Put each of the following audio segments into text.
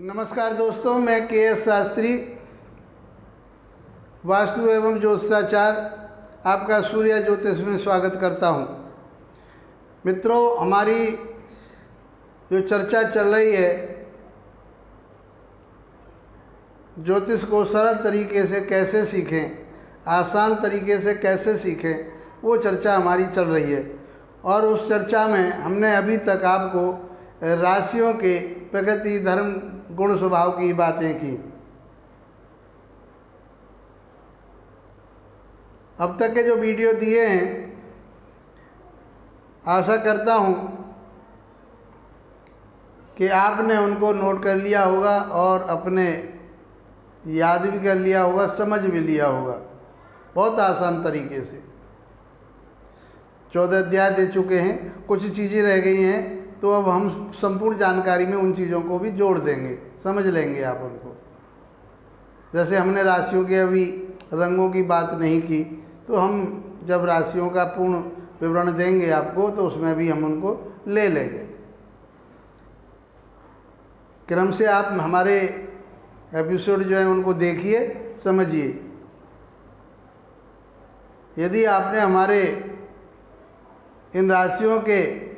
नमस्कार दोस्तों, मैं के.एस. शास्त्री, वास्तु एवं ज्योतिषाचार, आपका सूर्य ज्योतिष में स्वागत करता हूं। मित्रों, हमारी जो चर्चा चल रही है ज्योतिष को सरल तरीके से कैसे सीखें, आसान तरीके से कैसे सीखें, वो चर्चा हमारी चल रही है। और उस चर्चा में हमने अभी तक आपको राशियों के प्रकृति, धर्म, गुण, स्वभाव की बातें की। अब तक के जो वीडियो दिए हैं, आशा करता हूँ कि आपने उनको नोट कर लिया होगा और अपने याद भी कर लिया होगा, समझ भी लिया होगा बहुत आसान तरीके से। 14 अध्याय दे चुके हैं, कुछ चीज़ें रह गई हैं, तो अब हम संपूर्ण जानकारी में उन चीज़ों को भी जोड़ देंगे, समझ लेंगे आप उनको। जैसे हमने राशियों के अभी रंगों की बात नहीं की, तो हम जब राशियों का पूर्ण विवरण देंगे आपको, तो उसमें भी हम उनको ले लेंगे। क्रम से आप हमारे एपिसोड जो है उनको देखिए, समझिए। यदि आपने हमारे इन राशियों के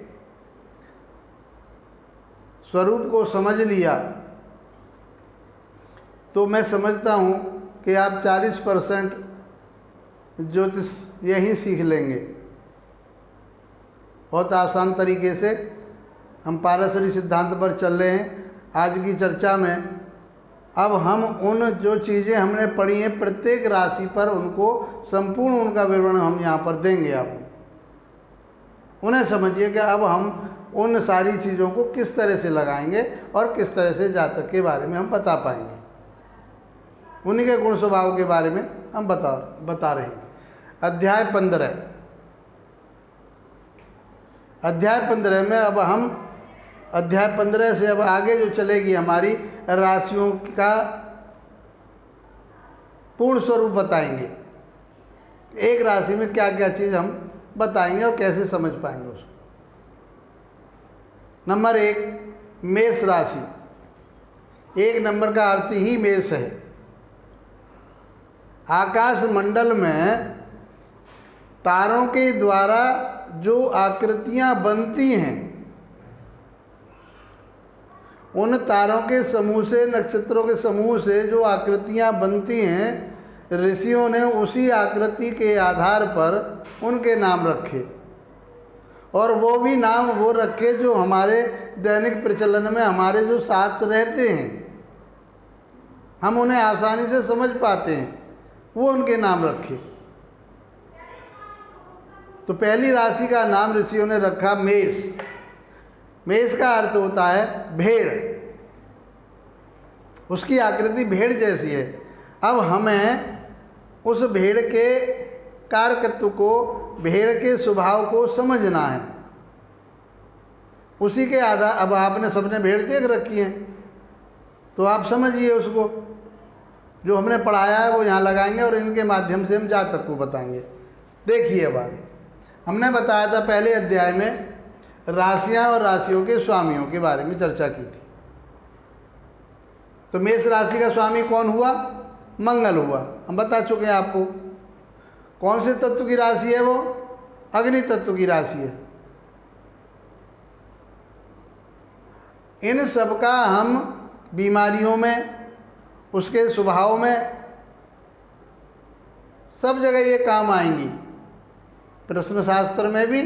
स्वरूप को समझ लिया, तो मैं समझता हूँ कि आप 40% ज्योतिष यही सीख लेंगे। बहुत आसान तरीके से हम पारस्परिक सिद्धांत पर चल रहे हैं। आज की चर्चा में अब हम उन जो चीज़ें हमने पढ़ी हैं प्रत्येक राशि पर, उनको संपूर्ण उनका विवरण हम यहाँ पर देंगे आपको। उन्हें समझिए कि अब हम उन सारी चीज़ों को किस तरह से लगाएंगे और किस तरह से जातक के बारे में हम बता पाएंगे, उन्हीं के गुण स्वभाव के बारे में हम बता रहे हैं। अध्याय 15 में अब हम अध्याय 15 से अब आगे जो चलेगी हमारी राशियों का पूर्ण स्वरूप बताएंगे। एक राशि में क्या क्या चीज़ हम बताएंगे और कैसे समझ पाएंगे उसको। नंबर 1, मेष राशि। 1 नंबर का अर्थ ही मेष है। आकाश मंडल में तारों के द्वारा जो आकृतियां बनती हैं, उन तारों के समूह से, नक्षत्रों के समूह से जो आकृतियां बनती हैं, ऋषियों ने उसी आकृति के आधार पर उनके नाम रखे। और वो भी नाम वो रखे जो हमारे दैनिक प्रचलन में हमारे जो साथ रहते हैं, हम उन्हें आसानी से समझ पाते हैं, वो उनके नाम रखे। तो पहली राशि का नाम ऋषियों ने रखा मेष। मेष का अर्थ होता है भेड़। उसकी आकृति भेड़ जैसी है। अब हमें उस भेड़ के कारकत्व को, भेड़ के स्वभाव को समझना है। उसी के आधार, अब आपने सबने भेड़ देख रखी है, तो आप समझिए उसको। जो हमने पढ़ाया है वो यहाँ लगाएंगे और इनके माध्यम से हम जातक को बताएंगे। देखिए, अब आगे हमने बताया था पहले अध्याय में राशियाँ और राशियों के स्वामियों के बारे में चर्चा की थी। तो मेष राशि का स्वामी कौन हुआ? मंगल हुआ। हम बता चुके हैं आपको। कौन से तत्व की राशि है वो? अग्नि तत्व की राशि है। इन सब का हम बीमारियों में, उसके स्वभाव में, सब जगह ये काम आएंगी। प्रश्न शास्त्र में भी,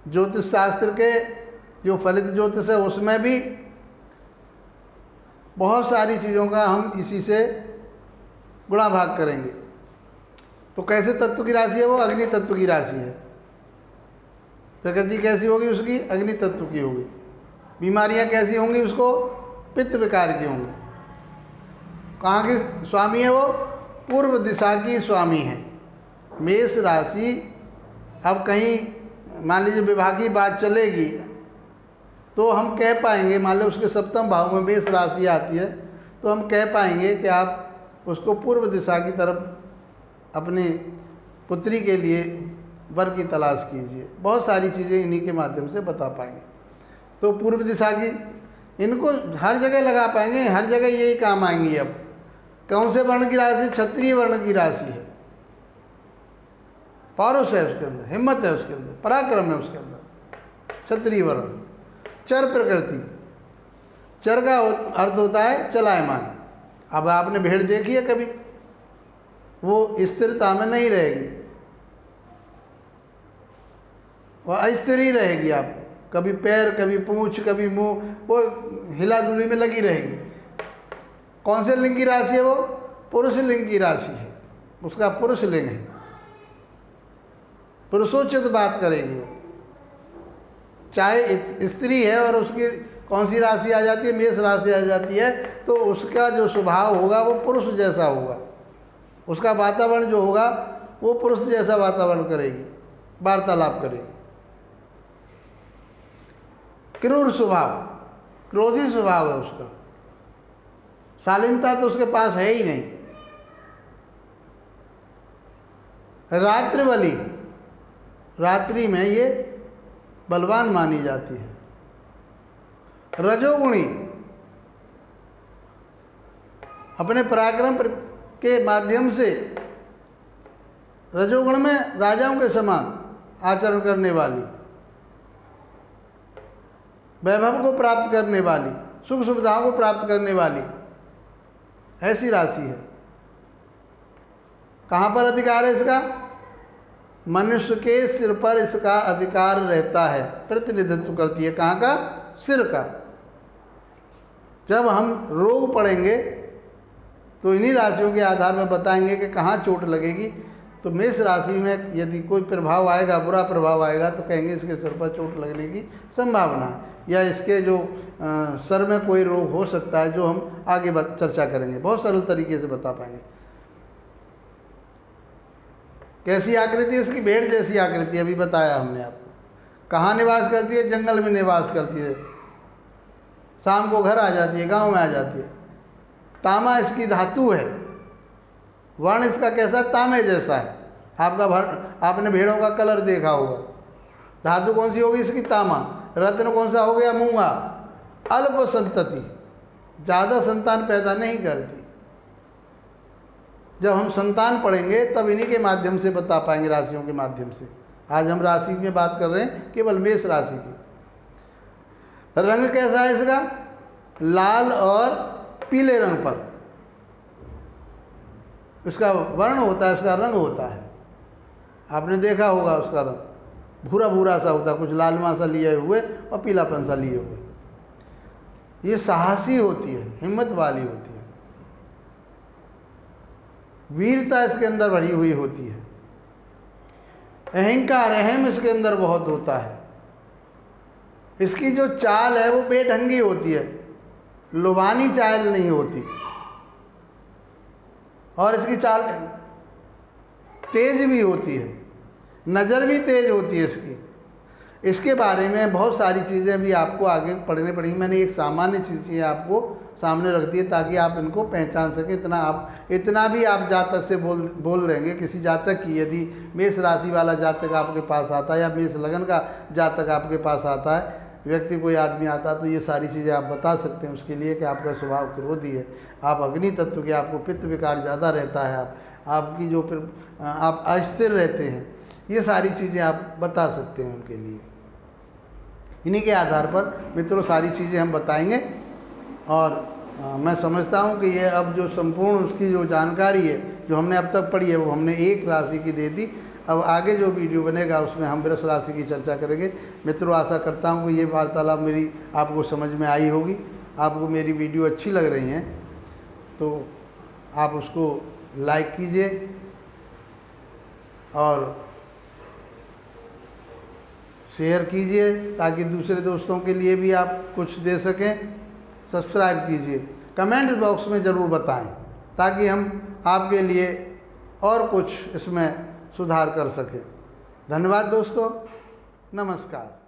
ज्योतिष शास्त्र के जो फलित ज्योतिष है उसमें भी बहुत सारी चीज़ों का हम इसी से गुणा भाग करेंगे। तो कैसे तत्व की राशि है वो? अग्नि तत्व की राशि है। प्रकृति कैसी होगी उसकी? अग्नि तत्व की होगी। बीमारियां कैसी होंगी उसको? पित्त विकार की होंगी। कहाँ की स्वामी है वो? पूर्व दिशा की स्वामी है मेष राशि। अब कहीं मान लीजिए विवाह की बात चलेगी, तो हम कह पाएंगे, मान लो उसके सप्तम भाव में मेष राशि आती है, तो हम कह पाएंगे कि आप उसको पूर्व दिशा की तरफ अपनी पुत्री के लिए वर की तलाश कीजिए। बहुत सारी चीज़ें इन्हीं के माध्यम से बता पाएंगे। तो पूर्व दिशा की इनको हर जगह लगा पाएंगे, हर जगह यही काम आएंगी। अब कौन से वर्ण की राशि? क्षत्रिय वर्ण की राशि है। पौरुष है उसके अंदर, हिम्मत है उसके अंदर, पराक्रम है उसके अंदर, क्षत्रिय वर्ण। चर प्रकृति, चर का अर्थ होता है चलायमान। अब आपने भेड़ देखी है कभी? वो स्थिरता में नहीं रहेगी, वो अस्थिर ही रहेगी। आप कभी पैर, कभी पूंछ, कभी मुंह, वो हिला डुली में लगी रहेगी। कौन से लिंग की राशि है वो? पुरुष लिंग की राशि है, उसका पुरुष लिंग है, पुरुषोचित बात करेगी वो। चाहे स्त्री है और उसकी कौन सी राशि आ जाती है? मेष राशि आ जाती है, तो उसका जो स्वभाव होगा वो पुरुष जैसा होगा, उसका वातावरण जो होगा वो पुरुष जैसा वातावरण करेगी, वार्तालाप करेगी। क्रूर स्वभाव, क्रोधी स्वभाव है उसका, शालीनता तो उसके पास है ही नहीं। रात्रि बली, रात्रि में ये बलवान मानी जाती है। रजोगुणी, अपने पराक्रम के माध्यम से रजोगुण में राजाओं के समान आचरण करने वाली, वैभव को प्राप्त करने वाली, सुख सुविधाओं को प्राप्त करने वाली, ऐसी राशि है। कहाँ पर अधिकार है इसका? मनुष्य के सिर पर इसका अधिकार रहता है, प्रतिनिधित्व करती है। कहाँ का? सिर का। जब हम रोग पड़ेंगे तो इन्हीं राशियों के आधार में बताएंगे कि कहाँ चोट लगेगी। तो मेष राशि में यदि कोई प्रभाव आएगा, बुरा प्रभाव आएगा, तो कहेंगे इसके सिर पर चोट लगने की संभावना है, या इसके जो सर में कोई रोग हो सकता है, जो हम आगे चर्चा करेंगे, बहुत सरल तरीके से बता पाएंगे। कैसी आकृति है इसकी? भेड़ जैसी आकृति, अभी बताया हमने आपको। कहाँ निवास करती है? जंगल में निवास करती है, शाम को घर आ जाती है, गांव में आ जाती है। तामा इसकी धातु है, वर्ण इसका कैसा? तांबे जैसा है। आपने भेड़ों का कलर देखा होगा। धातु कौन सी होगी इसकी? तामा। रत्न कौन सा हो गया? मूंगा। अल्प संतति, ज़्यादा संतान पैदा नहीं करती। जब हम संतान पढ़ेंगे तब इन्हीं के माध्यम से बता पाएंगे, राशियों के माध्यम से। आज हम राशि में बात कर रहे हैं, केवल मेष राशि की। रंग कैसा है इसका? लाल और पीले रंग पर इसका वर्ण होता है, इसका रंग होता है। आपने देखा होगा उसका रंग भूरा भूरा सा होता है, कुछ लालमा सा लिए हुए और पीलापन सा लिए हुए। ये साहसी होती है, हिम्मत वाली होती है, वीरता इसके अंदर भरी हुई होती है, अहंकार, अहम इसके अंदर बहुत होता है। इसकी जो चाल है वो बेढंगी होती है, लुभानी चाल नहीं होती, और इसकी चाल तेज भी होती है, नज़र भी तेज होती है इसकी। इसके बारे में बहुत सारी चीज़ें भी आपको आगे पढ़ने पड़ेंगी। मैंने एक सामान्य चीज़ें आपको सामने रख दी है ताकि आप इनको पहचान सकें। इतना भी आप जातक से बोल देंगे, किसी जातक की यदि मेष राशि वाला जातक आपके पास आता है या मेष लगन का जातक आपके पास आता है, व्यक्ति कोई आदमी आता है, तो ये सारी चीज़ें आप बता सकते हैं उसके लिए कि आपका स्वभाव क्रोधी है, आप अग्नि तत्व के, आपको पित्त विकार ज़्यादा रहता है, आपकी जो आप अस्थिर रहते हैं, ये सारी चीज़ें आप बता सकते हैं उनके लिए। इन्हीं के आधार पर मित्रों सारी चीज़ें हम बताएंगे। और मैं समझता हूँ कि ये अब जो संपूर्ण उसकी जो जानकारी है जो हमने अब तक पढ़ी है वो हमने एक राशि की दे दी। अब आगे जो वीडियो बनेगा उसमें हम वृष राशि की चर्चा करेंगे। मित्रों आशा करता हूँ कि ये वार्तालाप मेरी आपको समझ में आई होगी। आपको मेरी वीडियो अच्छी लग रही हैं तो आप उसको लाइक कीजिए और शेयर कीजिए ताकि दूसरे दोस्तों के लिए भी आप कुछ दे सकें। सब्सक्राइब कीजिए, कमेंट बॉक्स में ज़रूर बताएं ताकि हम आपके लिए और कुछ इसमें सुधार कर सकें। धन्यवाद दोस्तों, नमस्कार।